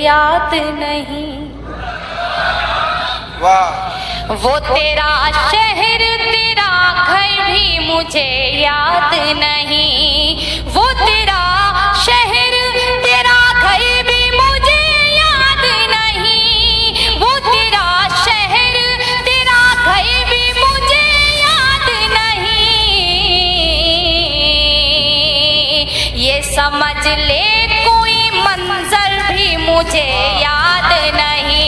याद नहीं। वाह। वो तेरा शहर तेरा घर भी मुझे याद नहीं। वो तेरा शहर तेरा घर भी मुझे याद नहीं। वो तेरा शहर तेरा घर भी मुझे याद नहीं। ये समझ ले कोई मंजर भी मुझे याद नहीं।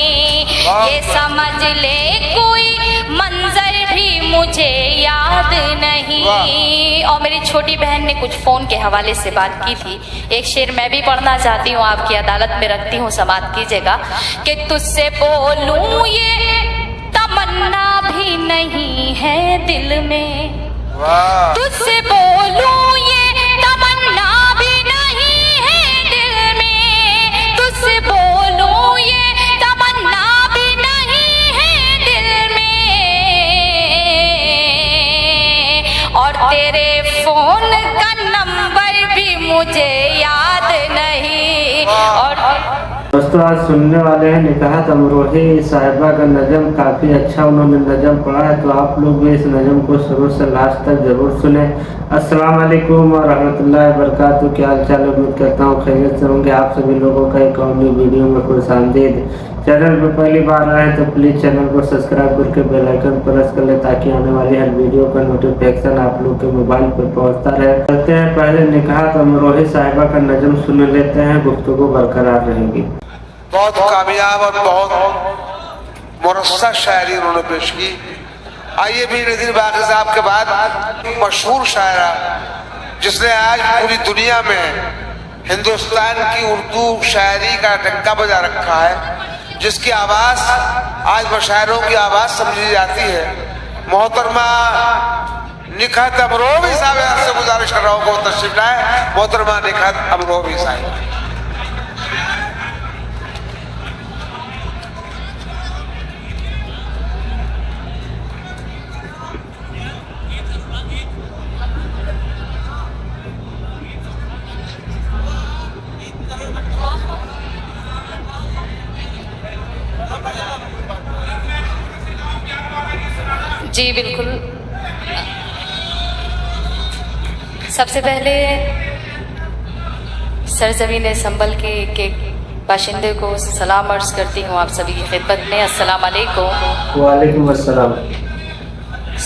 ये समझ ले कोई मंजर भी मुझे याद नहीं। और मेरी छोटी बहन ने कुछ फोन के हवाले से बात की थी। एक शेर मैं भी पढ़ना चाहती हूँ, आपकी अदालत में रखती हूँ, समाप्त कीजिएगा। कि तुझसे बोलूं ये तमन्ना भी नहीं है दिल में। तुझसे बोलूं ये तमन्ना भी नहीं है दिल में। तुझसे बोलूं ये तमन्ना भी नहीं है दिल में। और तेरे फोन का नंबर भी मुझे याद नहीं। और दोस्तों आज सुनने वाले हैं निकाहत अमरोही साहिबा का नज़म। काफ़ी अच्छा उन्होंने नज़म पढ़ा है, तो आप लोग भी इस नज़म को शुरू से लास्ट तक ज़रूर सुने। अस्सलाम वालेकुम और रहमतुल्लाहि व बरकातुहू। क्या हाल चाल है? उम्मीद करता हूँ खैरियत से होंगे। आप सभी लोगों का एक और नई वीडियो में खुशामदीद। चैनल पर पहली बार आए तो प्लीज़ चैनल को सब्सक्राइब करके बेल आइकन प्रेस कर ले, ताकि आने वाली हर वीडियो का नोटिफिकेशन आप लोग के मोबाइल पर पहुँचता रहे। चलते हैं पहले निकाहत अमरोही साहिबा का नज़म सुन लेते हैं, गुफ्तगू बरकरार रहेगी। बहुत कामयाब और बहुत मुरस्सा शायरी उन्होंने पेश की। आइए भी नज़ीर बाक़ी साहब के बाद मशहूर शायरा जिसने आज पूरी दुनिया में हिंदुस्तान की उर्दू शायरी का डंका बजा रखा है, जिसकी आवाज़ आज मशायरों की आवाज़ समझी जाती है, मोहतरमा निकाहत अमरोही साहब से गुजारिश कर रहा हूँ को तशरीफ लाए। मोहतरमा निकाहत अमरोही साहब। जी बिल्कुल। सबसे पहले सरजमीन संभल के बाशिंदे को सलाम अर्ज करती हूँ आप सभी की खिदमत में। अस्सलाम वालेकुम। वालेकुम अस्सलाम।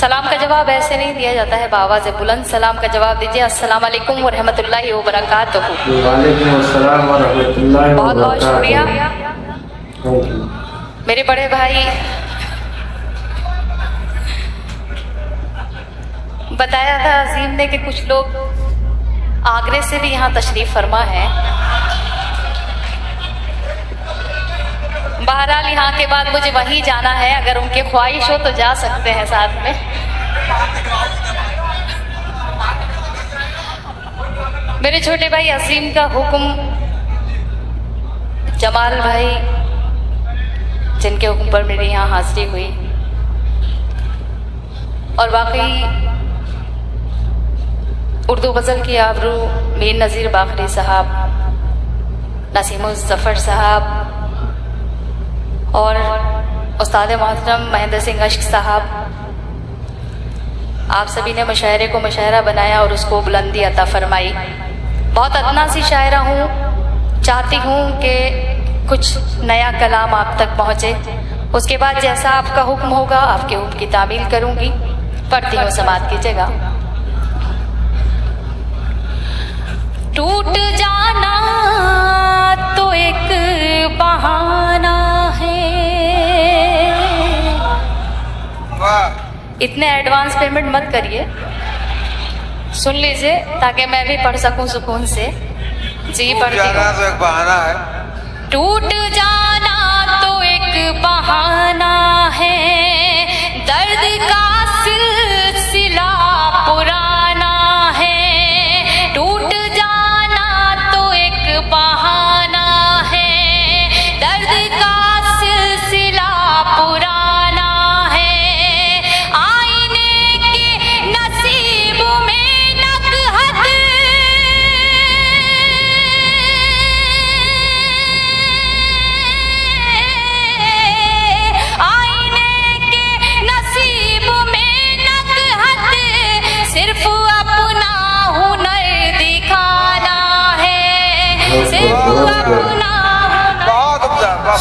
सलाम का जवाब ऐसे नहीं दिया जाता है, बावाज़ बुलंद सलाम का जवाब दीजिए। अस्सलाम वालेकुम व रहमतुल्लाहि व बरकातुहू। वालेकुम अस्सलाम व रहमतुल्लाहि व बहुत बहुत शुक्रिया। बरकातुहू। मेरे बड़े भाई बताया था अजीम ने कि कुछ लोग आगरे से भी यहाँ तशरीफ फरमा है। बहरहाल यहाँ के बाद मुझे वहीं जाना है, अगर उनकी ख्वाहिश हो तो जा सकते हैं साथ में। मेरे छोटे भाई अजीम का हुक्म, जमाल भाई जिनके हुक्म पर मेरी यहाँ हाजिरी हुई, और बाकी उर्दू गज़ल की आबरू मीर नज़ीर बाखरी साहब, नसीमुल ज़फ़र साहब और उस्ताद मोहतरम महेंद्र सिंह अश्क साहब, आप सभी ने मुशायरे को मुशायरा बनाया और उसको बुलंदी अता फरमाई। बहुत अदना सी शायरा हूँ, चाहती हूँ कि कुछ नया कलाम आप तक पहुँचे। उसके बाद जैसा आपका हुक्म होगा आपके हुक्म की तामील करूँगी। पढ़ती हूँ, समाअत कीजिएगा। टूट जाना तो एक बहाना है। इतने एडवांस पेमेंट मत करिए, सुन लीजिए ताकि मैं भी पढ़ सकूं सुकून से। जी पढ़ती हूँ। तो एक बहाना है। टूट जाना तो एक बहाना है, दर्द का सिलसिला पुराना है। टूट बहाना है, दर्द का सिलसिला पुराना है। आईने के नसीब में नकहत,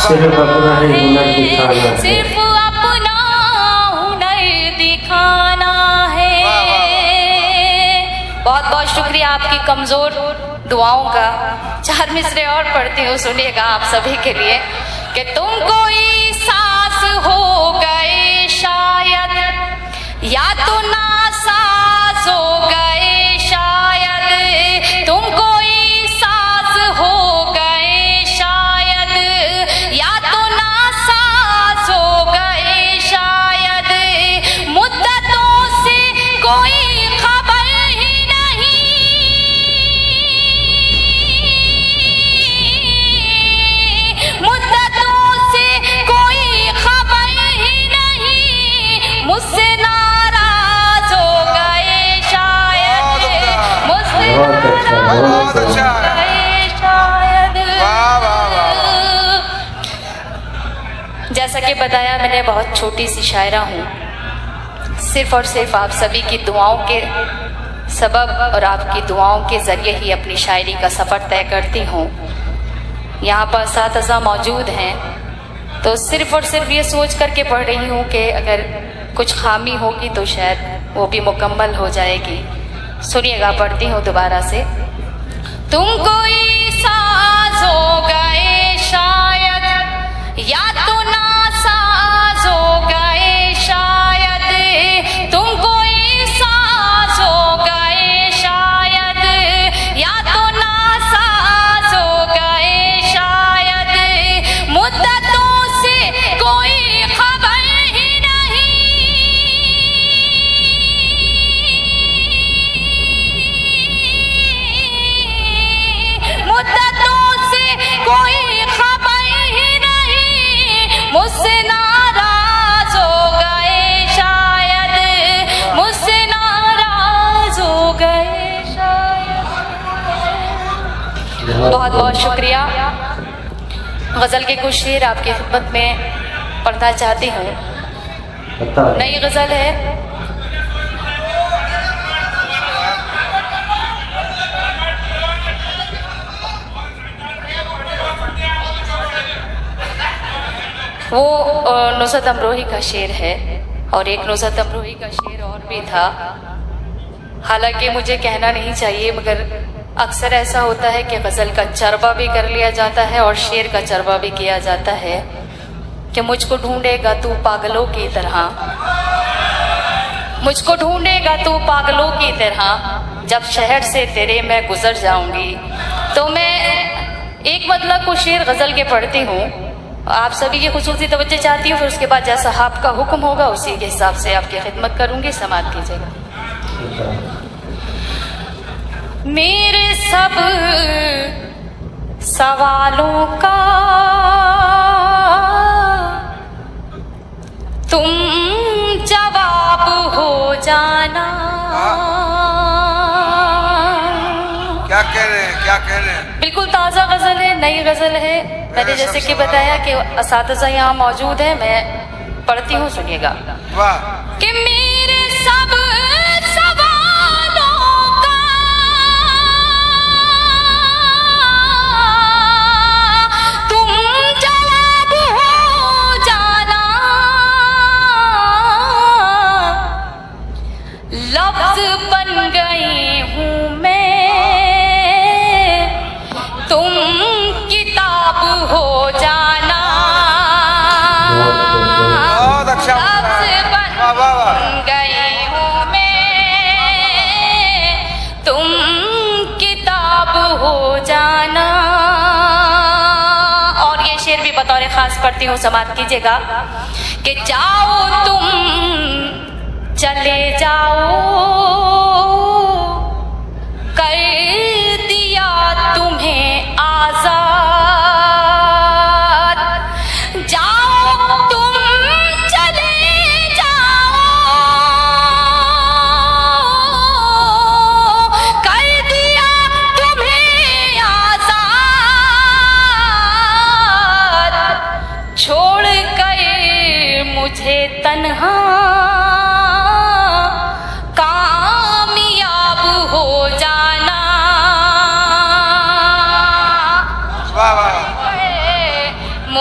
सिर्फ अपना ही हुनर दिखाना है। सिर्फ अपना हुनर दिखाना है। बहुत बहुत शुक्रिया आपकी कमजोर दुआओं का। 4 मिसरे और पढ़ती हूँ, सुनिएगा आप सभी के लिए कि तुम कोई सांस हो गए शायद, या तो नासाज हो गए शायद। तुम कोई सांस हो गए शायद, या तो नासाज हो गए शायद। मुद्दतों से कोई खबर ही नहीं, मुद्दतों से कोई खबर ही नहीं। मुझसे नाराज हो गए शायद, मुझसे बहुत अच्छा, बहुत अच्छा। गए शायद। वाह वाह वाह। जैसा कि बताया मैंने, बहुत छोटी सी शायरा हूँ। सिर्फ और सिर्फ आप सभी की दुआओं के सबब और आपकी दुआओं के ज़रिए ही अपनी शायरी का सफ़र तय करती हूँ। यहाँ पर असातिज़ा मौजूद हैं, तो सिर्फ और सिर्फ ये सोच करके पढ़ रही हूँ कि अगर कुछ खामी होगी तो शायद वो भी मुकम्मल हो जाएगी। सुनिएगा, पढ़ती हूँ दोबारा से। तुम कोई साज हो गए शायद, या तो नासाज हो गए शायद। तुम कोई साज हो गए शायद, या तो नासाज हो गए शायद। मुद्दतों से कोई खबर ही नहीं, मुद्दतों से कोई खबर ही नहीं। मुझसे नाराज हो गए शायद, मुझसे नाराज हो गए शायद। बहुत बहुत शुक्रिया। गज़ल के कुछ शेर आपकी खिदमत में पढ़ना चाहती हूँ। बता नई गज़ल है। वो नुसरत अमरोही का शेर है, और एक नुसरत अमरोही का शेर और भी था। हालांकि मुझे कहना नहीं चाहिए, मगर अक्सर ऐसा होता है कि गज़ल का चरबा भी कर लिया जाता है और शेर का चरबा भी किया जाता है कि मुझको ढूंढेगा तू पागलों की तरह, मुझको ढूंढेगा तू पागलों की तरह। जब शहर से तेरे मैं गुजर जाऊंगी। तो मैं एक मतलब कुछ शेर गज़ल के पढ़ती हूँ, आप सभी की खुसूसी तवज्जो चाहती हूँ। फिर उसके बाद जैसा आपका हुक्म होगा उसी के हिसाब से आपकी खिदमत करूँगी, समाअत कीजिएगा। मेरे सब सवालों का तुम जवाब हो जाना। क्या कह रहे हैं, क्या कह रहे हैं? बिल्कुल ताज़ा गज़ल है, नई गज़ल है। मैंने जैसे कि बताया कि असातिज़ा यहाँ मौजूद है, मैं पढ़ती हूँ, सुनिएगा। वाह। कि मेरे सब सवालों का तुम जवाब हो जाना। लफ्ज़ बन गई हूँ मैं, तुम किताब हो जाना। बहुत अच्छा। लफ्ज़ वाह वाह वाह। बन गई हूँ मैं, तुम किताब हो जाना। और ये शेर भी बतौर खास पढ़ती हूँ, समाअत कीजिएगा। कि जाओ तुम चले जाओ, कर दिया तुम्हें आजाद। जाओ तुम चले जाओ, कर दिया तुम्हें आजाद। छोड़ कर मुझे तन्हा कामयाब हो जाना।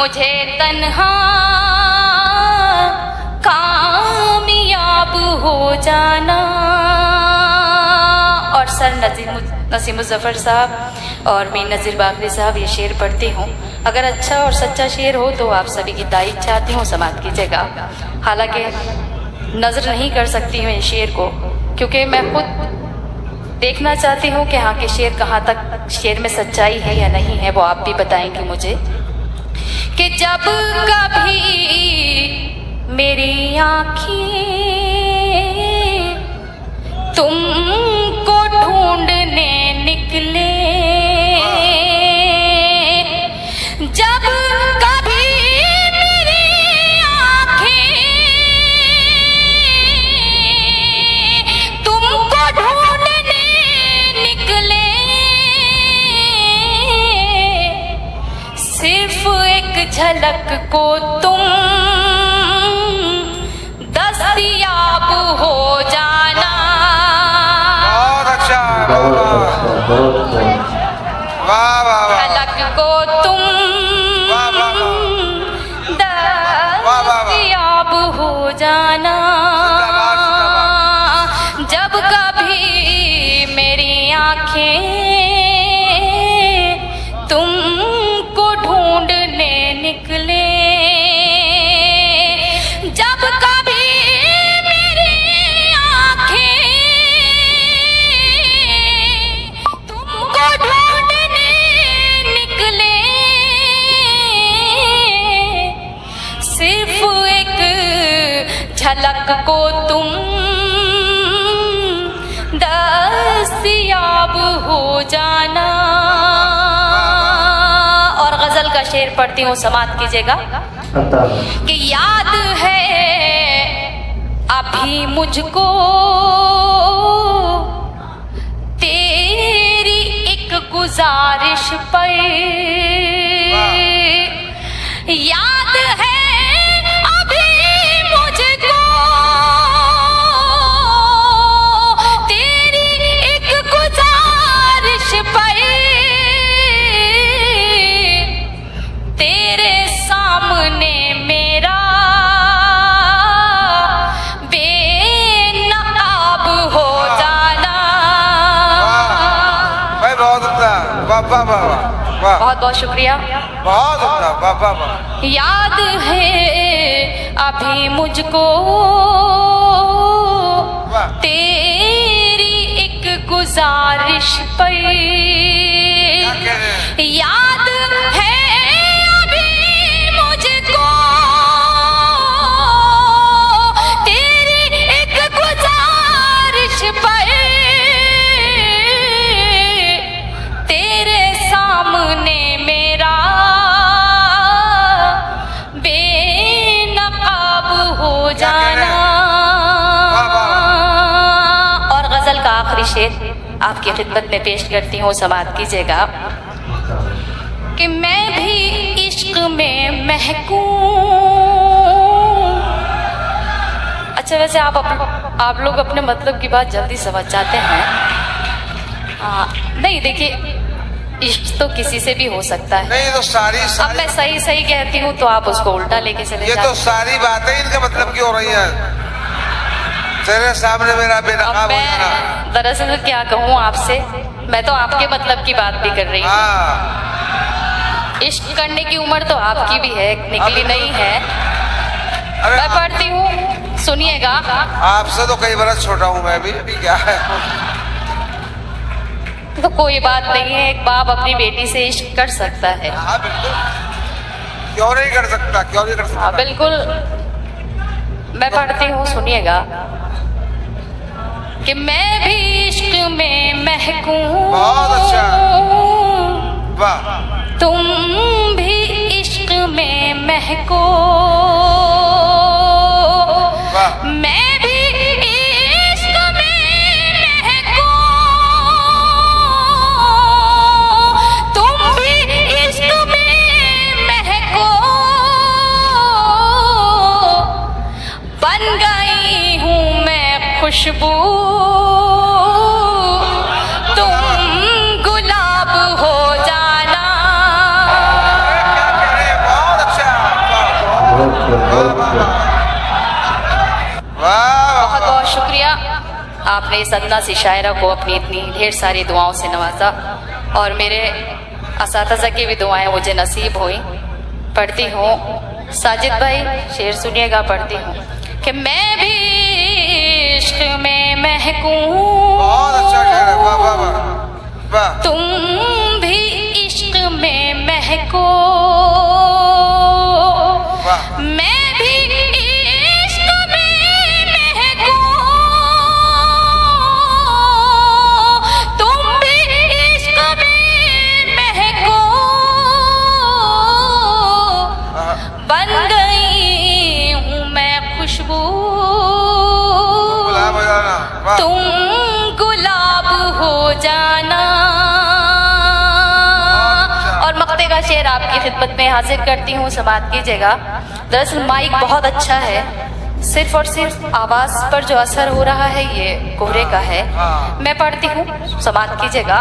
मुझे तन्हा कामयाब हो जाना। और सर नसीम मुजफ्फर साहब और मीर नज़ीर बाकरी साहब ये शेर पढ़ती हूँ। अगर अच्छा और सच्चा शेर हो तो आप सभी की तारीफ चाहती हूँ, समाप्त कीजिएगा। हालांकि नज़र नहीं कर सकती हूँ इस शेर को, क्योंकि मैं खुद देखना चाहती हूँ कि हाँ कि शेर कहाँ तक शेर में सच्चाई है या नहीं है, वो आप भी बताएंगे मुझे। कि जब कभी मेरी आँखें तुमको ढूंढने निकले, जब कभी मेरी आँखें तुमको ढूंढने निकले, सिर्फ एक झलक को तुम दस्तयाब हो जाना। बहुत अच्छा, वाह वाह वाह। झलक को तुम दस्तयाब हो जाना, जब कभी मेरी आँखें तुमको ढूंढने निकले, जब कभी मेरी आँखें तुमको ढूंढने निकले, सिर्फ एक झलक को तुम दस्तयाब हो जाना। और गजल का शेर पढ़ती हूँ, समाप्त कीजिएगा। कि याद है अभी मुझको तेरी एक गुजारिश पर, याद है अभी मुझको तेरी एक गुजारिश पर, तेरे सामने मेरा बेनकाब हो जाना। भाई बहुत अच्छा, वाह वाह वाह वाह, बहुत बहुत शुक्रिया, बहुत अच्छा, वाह वाह वाह। याद है अभी मुझको तेरी एक गुजारिश पर, याद है अभी मुझको तेरी एक गुजारिश पर, तेरे सामने मेरा बेनकाब हो जाना। और गजल का आखिरी शेर आपकी खिदमत में पेश करती हूँ, समाप्त कीजिएगा। कि मैं भी इश्क में महकूम। अच्छा वैसे आप लोग अपने मतलब की बात जल्दी समझ जाते हैं। नहीं देखिए, इश्क तो किसी से भी हो सकता है। नहीं तो सारी अब मैं सही सही कहती हूँ तो आप उसको उल्टा लेके चले ये जाते तो सारी बातें इनका मतलब की हो रही है। तेरे सामने मेरा अब बेनकाब हो जाना। मैं दरअसल क्या कहूँ आपसे, मैं तो आपके मतलब की बात भी कर रही हूँ। हाँ, इश्क करने की उम्र तो आपकी भी है, निकली नहीं है। अरे मैं पढ़ती हूँ, सुनिएगा। आपसे तो कई बरस छोटा हूँ मैं भी, अभी क्या है। तो कोई बात नहीं है, एक बाप अपनी बेटी से इश्क कर सकता है। हाँ बिल्कुल, क्यों नहीं कर सकता, क्यों नहीं कर सकता। हाँ बिल्कुल, मैं पढ़ती हूँ, सुनिएगा। कि मैं भी इश्क में महकूम, बहुत अच्छा, वाह। तुम भी इश्क में महको, वाह। मैं भी इश्क में महको, तुम भी इश्क में महको, बन गई हूँ मैं खुशबू, तुम गुलाब हो जाना। बहुत अच्छा। आपने इस अदना सी शायरा को अपनी इतनी ढेर सारी दुआओं से नवाजा और मेरे असातिज़ा की भी दुआएं मुझे नसीब हुई। पढ़ती हूँ साजिद भाई, शेर सुनिएगा, पढ़ती हूँ कि मैं भी इश्क में महकूम, बहुत अच्छा शेर है, वाह वाह वाह वाह। तुम भी इश्क में महको, वाह। मैं भी इश्क में महको, तुम भी इश्क में महको, बन गई हूँ मैं खुशबू, गुलाब हो जाना, वाह। तुम गुलाब हो जाना। और मक्ते का शेर आपकी खिदमत में हाजिर करती हूँ, समात कीजिएगा। दरअसल माइक बहुत अच्छा है, सिर्फ और सिर्फ आवाज पर जो असर हो रहा है ये कोहरे का है। मैं पढ़ती हूँ, समात कीजिएगा।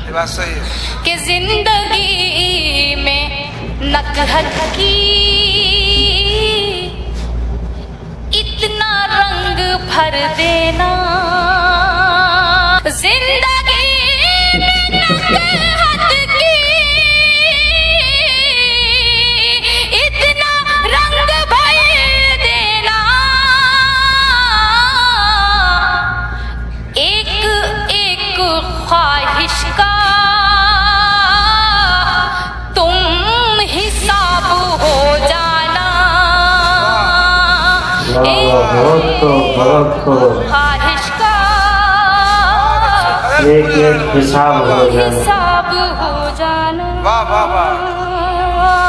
ये बात सही है कि जिंदगी में नकहत की इतना रंग भर देना, जिंदगी में नकहत की इतना रंग भर देना, एक एक ख्वाहिश का तुम हिसाब हो जाना, बहुत ख्वाहिश का एक एक हिसाब हो जाना। हिसाब हो जाना। वाह वाह वाह।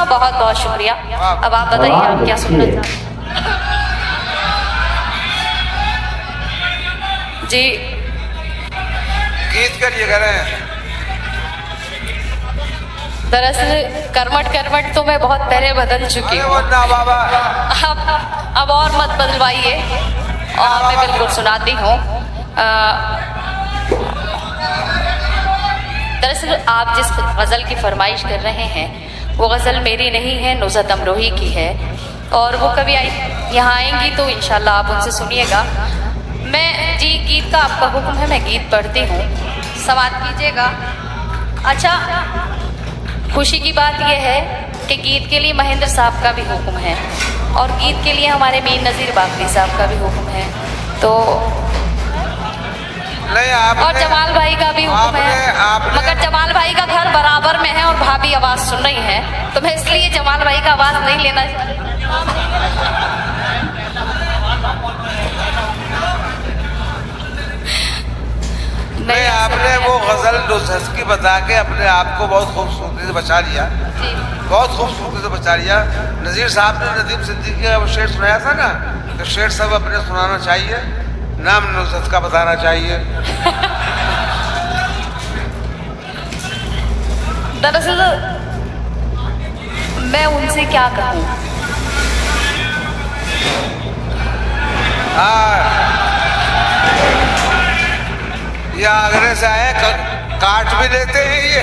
बहुत बहुत शुक्रिया। अब आप बताइए आप क्या सुनना चाहते हैं? जी गीत के लिए कह रहे हैं। दरअसल करवट करवट तो मैं बहुत पहले बदल चुकी अरे हूँ। वो ना बाबा, अब और मत बदलवाइए, और मैं बिल्कुल सुनाती हूँ। दरअसल आप जिस गज़ल की फरमाइश कर रहे हैं वो गज़ल मेरी नहीं है, नुज़रत अमरोही की है, और वो कभी यहाँ आएंगी तो इंशाल्लाह आप उनसे सुनिएगा। मैं जी गीत का आपका हुक्म है, मैं गीत पढ़ती हूँ, समात कीजिएगा। अच्छा, खुशी की बात यह है कि गीत के लिए महेंद्र साहब का भी हुक्म है और गीत के लिए हमारे मीर नज़ीर बाकरी साहब का भी हुक्म है, तो नहीं आपने, और जमाल भाई का भी हुक्म है। मगर जमाल भाई का घर बराबर में है और भाभी आवाज़ सुन रही है, तो मैं इसलिए जमाल भाई का आवाज़ नहीं लेना। नहीं आपने वो गजल नुसरत की बता के अपने आप को बहुत खूबसूरती से बचा लिया, बहुत खूबसूरती से बचा लिया। नज़ीर साहब ने नदीम सिद्दीकी का वो शेर सुनाया था ना, तो शेर सब अपने सुनाना चाहिए, नाम नुसरत का बताना चाहिए। दरअसल मैं उनसे क्या कहूँ, ये आगरे से आए काट भी लेते हैं ये।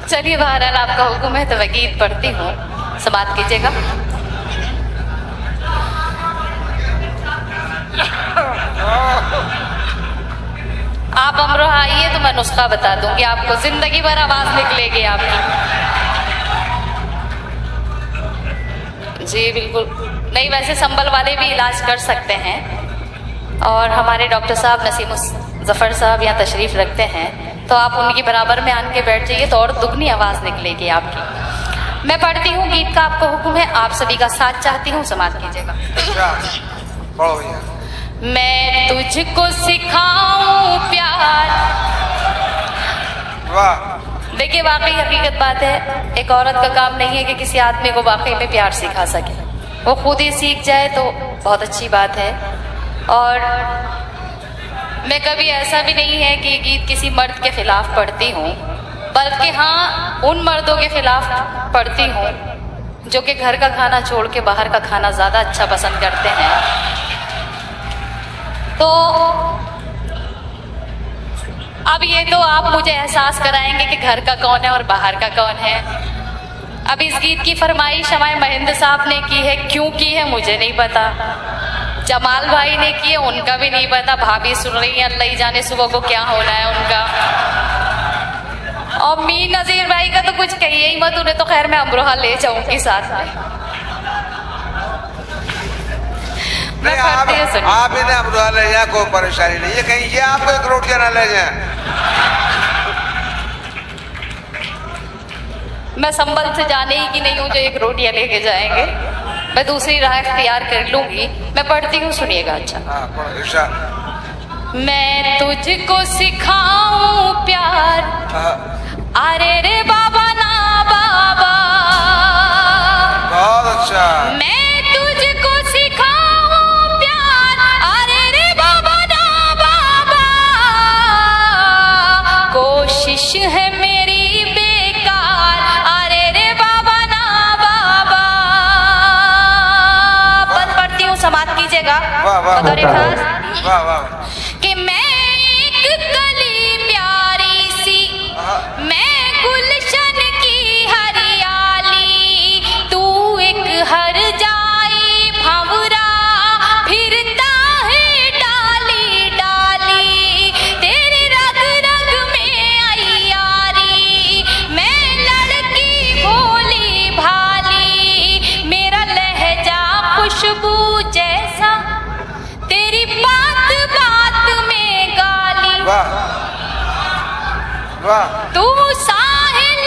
चलिए बहरहाल आपका हुक्म है तो मैं गीत पढ़ती हूँ, समात कीजिएगा। आप अमरोहा आइए तो मैं नुस्खा बता दूंगी आपको, जिंदगी भर आवाज निकलेगी आपकी। जी बिल्कुल नहीं, वैसे संबल वाले भी इलाज कर सकते हैं और हमारे डॉक्टर साहब नसीम जफ़र साहब यहाँ तशरीफ़ रखते हैं, तो आप उनकी बराबर में आन के बैठ जाइए तो और दुगनी आवाज़ निकलेगी आपकी। मैं पढ़ती हूँ, गीत का आपको हुक्म है, आप सभी का साथ चाहती हूँ, समात कीजिएगा। पढ़ो भैया। मैं तुझको सिखाऊं प्यार। वाह। देखिए वाकई हकीकत बात है, एक औरत का काम नहीं है कि किसी आदमी को वाकई में प्यार सिखा सके, वो खुद ही सीख जाए तो बहुत अच्छी बात है। और मैं कभी ऐसा भी नहीं है कि गीत किसी मर्द के खिलाफ पढ़ती हूँ, बल्कि हाँ उन मर्दों के खिलाफ पढ़ती हूँ जो कि घर का खाना छोड़ के बाहर का खाना ज़्यादा अच्छा पसंद करते हैं। तो अब ये तो आप मुझे एहसास कराएंगे कि घर का कौन है और बाहर का कौन है। अब इस गीत की फरमाइश हमारे महेंद्र साहब ने की है, क्यों की है मुझे नहीं पता, जमाल भाई ने किए, उनका भी नहीं पता, भाभी सुन रही है, अल्लाह ही जाने सुबह को क्या होना है उनका। और मीर नजीर भाई का तो कुछ कहिए ही मत, उन्हें तो खैर मैं अमरोहा ले जाऊंगी साथ में। नहीं, आप इन्हें अमरोहा ले जाए, कोई परेशानी नहीं है, कहीं ये आपको एक रोटियां ना ले जाए। मैं संबल से जाने ही की नहीं हूँ जो एक रोटियां लेके जाएंगे, मैं दूसरी राह इख्तियार कर लूंगी। मैं पढ़ती हूँ, सुनिएगा। अच्छा, मैं तुझको सिखाऊं प्यार, अरे रे बाबा ना बाबा, बहुत अच्छा। मैं तुझको सिखाऊं प्यार, अरे रे बाबा ना बाबा, कोशिश है मेरी बेकार, अरे रे बाबा ना बाबा। बंद पढ़ती हूँ, समाप्त कीजिएगा। बतौर खास वाह वाह, कि मैं एक कली प्यारी सी, मैं गुलशन की हरियाली, तू एक हर जाई भंवरा, फिरता है डाली डाली, तेरी रग रग में अय्यारी, मैं लड़की भोली भाली, मेरा लहजा खुशबू जैसा, तेरी बात बात में गाली, वाह वाह, तू साहिल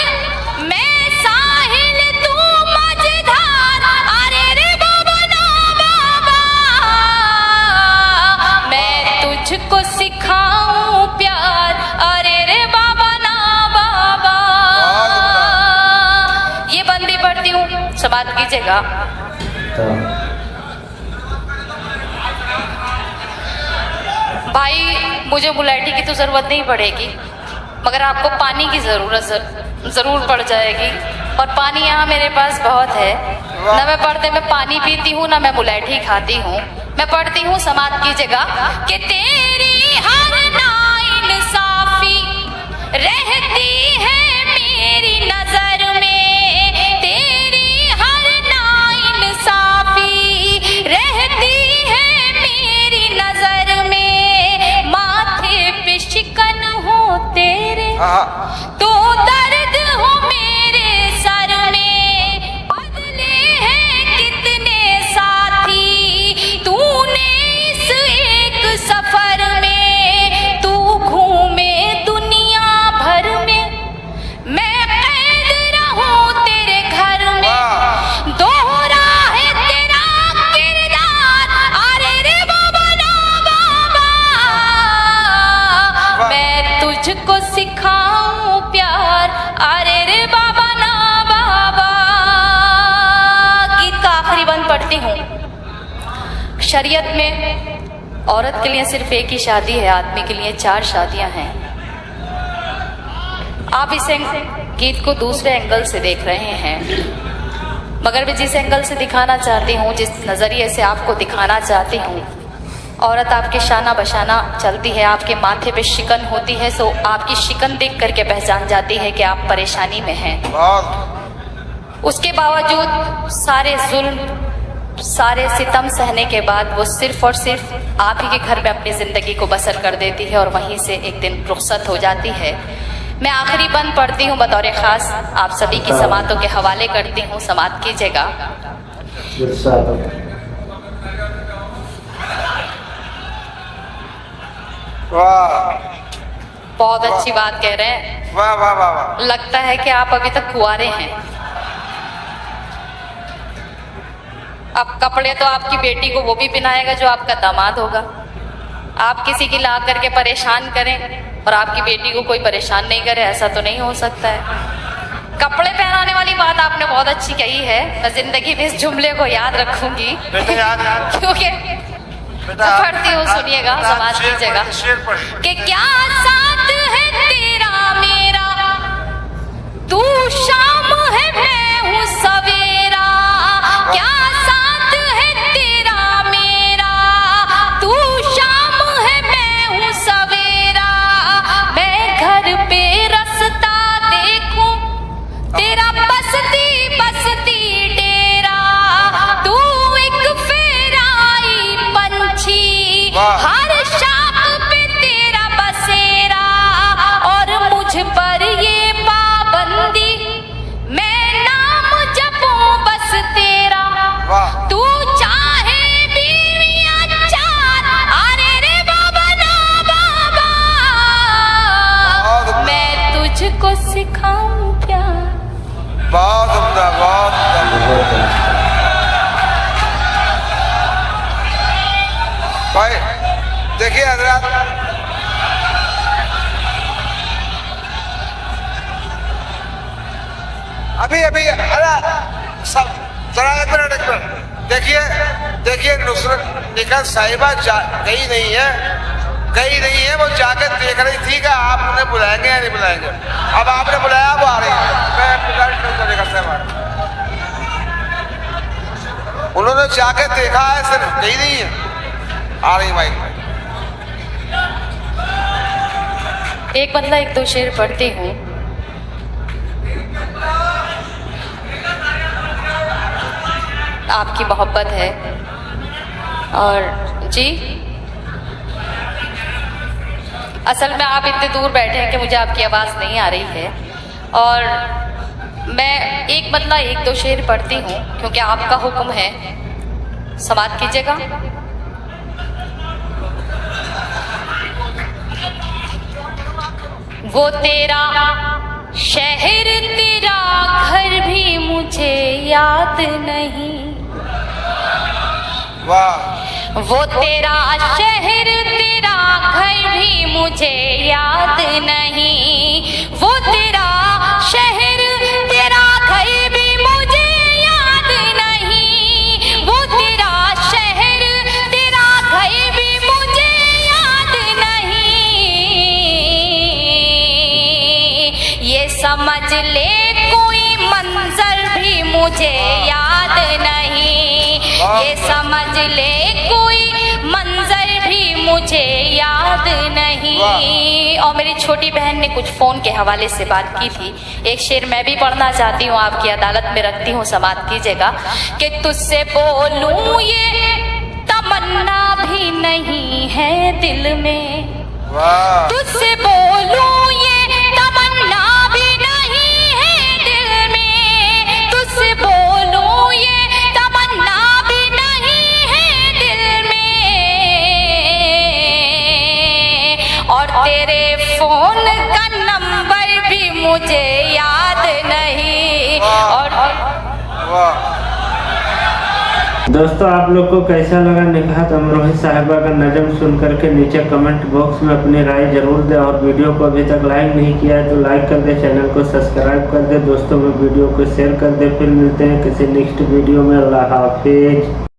मैं साहिल, तू मझधार, अरे रे बाबा ना बाबा, मैं तुझको सिखाऊं प्यार, अरे रे बाबा ना बाबा। ये बंदी पढ़ती हूँ, समाप्त कीजिएगा। भाई मुझे मुलायटी की तो जरूरत नहीं पड़ेगी, मगर आपको पानी की जरूरत जरूर पड़ जाएगी, और पानी यहाँ मेरे पास बहुत है। ना मैं पढ़ते में पानी पीती हूँ, ना मैं मुलायटी खाती हूँ। मैं पढ़ती हूँ, समाप्त कीजिएगा। कि तेरी हर नाइंसाफी रहती है मेरी नजर में, तेरी हर नाइंसाफी रहती है मेरी नजर में, माथे पे शिकन हो तेरे, तो दर्द हो मेरे सर में, बदले हैं कितने साथी तूने इस एक सफर में, तू घूमे दुनिया भर में, मैं कैद रहूं तेरे घर में, दोहरा है तेरा किरदार, अरे रे बाबा ना बाबा, मैं तुझको सिखाऊं प्यार, अरे रे बाबा ना बाबा। गीत का आखिरी बंद पढ़ती हूँ। शरीयत में औरत के लिए सिर्फ एक ही शादी है, आदमी के लिए 4 शादियां हैं। आप इस गीत को दूसरे एंगल से देख रहे हैं, मगर मैं जिस एंगल से दिखाना चाहती हूँ, जिस नज़रिए से आपको दिखाना चाहती हूँ, औरत आपके शाना बशाना चलती है, आपके माथे पे शिकन होती है, सो आपकी शिकन देख करके पहचान जाती है कि आप परेशानी में हैं। उसके बावजूद सारे जुल्म, सारे सितम सहने के बाद वो सिर्फ और सिर्फ आप ही के घर में अपनी ज़िंदगी को बसर कर देती है, और वहीं से एक दिन रुखसत हो जाती है। मैं आखिरी बंद पढ़ती हूँ, बतौर ख़ास आप सभी की समातों के हवाले करती हूँ, समात कीजिएगा। बहुत अच्छी बात कह रहे हैं। वाह वाह वाह वाह, लगता है कि आप अभी तक कुंवारे हैं। अब कपड़े तो आपकी बेटी को वो भी पहनाएगा जो आपका दामाद होगा। आप किसी की ला करके परेशान करें और आपकी बेटी को कोई परेशान नहीं करे, ऐसा तो नहीं हो सकता है। कपड़े पहनाने वाली बात आपने बहुत अच्छी कही है, मैं जिंदगी में इस जुमले को याद रखूंगी क्योंकि पढ़ती हूँ, सुनिएगा, समाज कीजिएगा। कि क्या साथ है तेरा मेरा, तू शाम है मैं हूँ सवेरा, क्या साथ है तेरा मेरा, तू शाम है मैं हूँ सवेरा, मैं घर पे रास्ता देखूं तेरा बसती बसती डेरा, तू एक फेराई बन तुझको सिखाऊं प्यार। बहुत उम्दा, बहुत उम्दा। भाई देखिए हजरात, अभी अभी अरे सब जरा एक मिनट देखिए नुसरत निकाल साहिबा गई नहीं है, वो जाके देख रही थी कि आप उन्हें बुलाएंगे या नहीं बुलाएंगे। अब आपने बुलाया, वो आ रही है। उन्होंने जाके देखा है, सिर्फ गई नहीं है, आ रही भाई। एक बदला एक दो शेर पढ़ती हूँ। आपकी मोहब्बत है और जी असल में आप इतने दूर बैठे हैं कि मुझे आपकी आवाज़ नहीं आ रही है, और मैं एक बदला एक दो शेर पढ़ती हूँ क्योंकि आपका हुक्म है। समाअत कीजिएगा। वो तेरा शहर तेरा घर भी मुझे याद नहीं। वाह। वो तेरा शहर तेरा घर भी मुझे याद नहीं। वो तेरा शहर तेरा घर भी मुझे याद नहीं। वो तेरा शहर तेरा घर भी मुझे याद नहीं। ये समझ ले कोई मंजर भी मुझे याद नहीं। ये समझ ले कोई मंजर भी मुझे याद नहीं। और मेरी छोटी बहन ने कुछ फ़ोन के हवाले से बात की थी। एक शेर मैं भी पढ़ना चाहती हूँ, आपकी अदालत में रखती हूँ, समाअत कीजिएगा। कि तुझसे बोलूँ ये तमन्ना भी नहीं है दिल में। तुझसे बोलूँ ये तमन्ना भी नहीं है दिल में। तुझसे बोलूँ ये तमन्ना भी नहीं है दिल में। और तेरे फोन का नंबर भी मुझे याद नहीं। और दोस्तों, आप लोग को कैसा लगा निकाहत अमरोही साहिबा का नज़म सुन करके नीचे कमेंट बॉक्स में अपनी राय जरूर दें। और वीडियो को अभी तक लाइक नहीं किया है तो लाइक कर दे, चैनल को सब्सक्राइब कर दे, दोस्तों में वीडियो को शेयर कर दे। फिर मिलते हैं किसी नेक्स्ट वीडियो में। अल्लाह हाफिज।